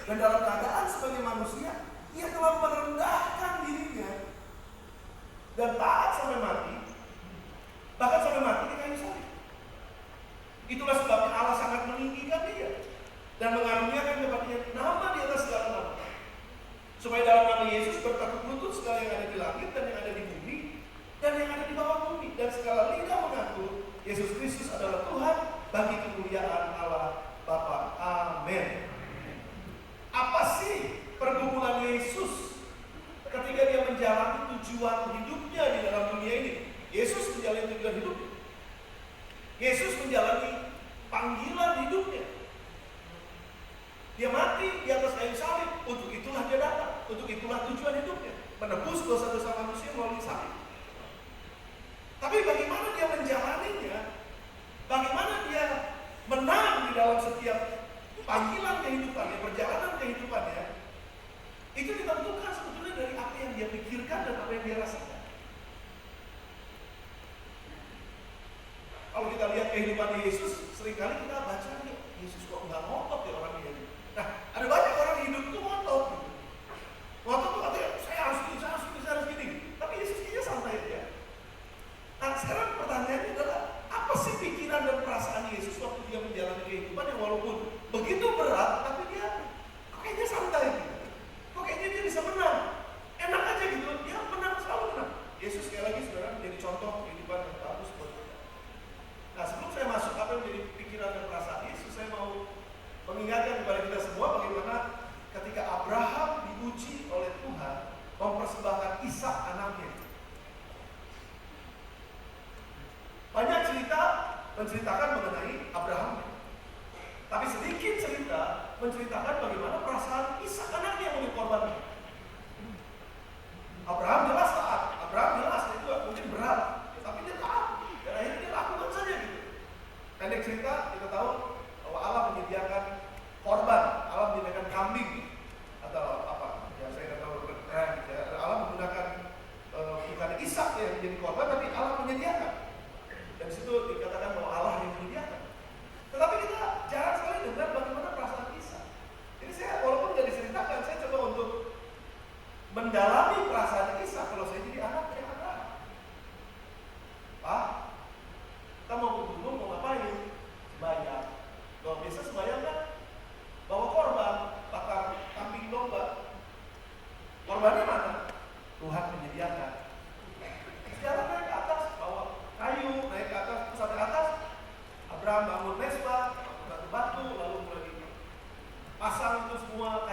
Dan dalam keadaan sebagai manusia, ia telah merendahkan dirinya dan taat sampai mati, bahkan sampai mati di kayu salib. Itulah sebabnya Allah sangat meninggikan dia dan mengaruniakan kepadanya nama di atas segala nama, supaya dalam nama Yesus bertekuk lutut segala yang ada di langit dan yang ada di bumi dan yang ada di bawah bumi, dan segala lidah mengaku Yesus Kristus adalah Tuhan bagi kemuliaan Allah Bapa. Amin. Apa sih pergumulan Yesus ketika dia menjalani tujuan hidupnya di dalam dunia ini? Yesus menjalani tujuan hidupnya. Yesus menjalani panggilan hidupnya. Dia mati di atas kayu salib. Untuk itulah dia datang. Untuk itulah tujuan hidupnya, menebus dosa-dosa manusia melalui salib. Tapi bagaimana dia menjalaninya? Bagaimana dia menang di dalam setiap panggilan kehidupannya, perjalanan kehidupannya? Itu ditentukan sebetulnya dari apa yang dia pikirkan dan apa yang dia rasakan. Kalau kita lihat kehidupan Yesus, seringkali kita baca, Yesus kok nggak ngotot ya orang ini. Nah, ada banyak orang hidup tuh ngotot. Ngotot tuh katanya, saya harus gini. Tapi Yesus kayaknya santai aja. Nah, sekarang pertanyaannya adalah, apa sih pikiran dan perasaan Yesus waktu dia menjalani kehidupan yang walaupun begitu berat, tapi dia kayaknya santai gitu. Kok kayaknya dia bisa menang. Enak aja gitu, dia menang, selalu menang. Yesus sekali lagi saudara menjadi contoh kehidupan yang bagus buat kita. Nah, sebelum saya masuk apa yang menjadi pikiran dan perasaan Yesus, saya mau mengingatkan kepada kita semua bagaimana ketika Abraham diuji oleh Tuhan mempersembahkan Ishak anaknya. Banyak cerita menceritakan mengenai Abraham, tapi sedikit cerita menceritakan bagaimana perasaan Ishak anaknya yang dikorbankan. Abraham jelas taat, Abraham jelas itu mungkin berat, tapi dia taat. Dan akhirnya dia lakukan saja gitu. Pendek cerita, kita tahu bahwa Allah menyediakan korban, Allah menyediakan kambing atau apa? Ya saya nggak tahu keren. Allah menggunakan bukan Ishak yang menjadi korban, tapi Allah menyediakan. Dan situ dikatakan bahwa Allah yang menyediakan. Tetapi kita jarang sekali dengar bagaimana perasaan Ishak. Jadi saya walaupun tidak diceritakan, saya coba untuk mendalami perasaan Ishak kalau saya jadi anaknya Abraham. Pak, kita mau ke gunung, mau ngapain? Sembahyang. Kalau biasa sembahyang kan bawa korban, bakar kambing domba. Korbannya mana? Tuhan menyediakan. Jalan naik ke atas, bawa kayu, naik ke atas, sampai atas. Abraham bangun mesbah, batu-batu, lalu mulai pasang itu semua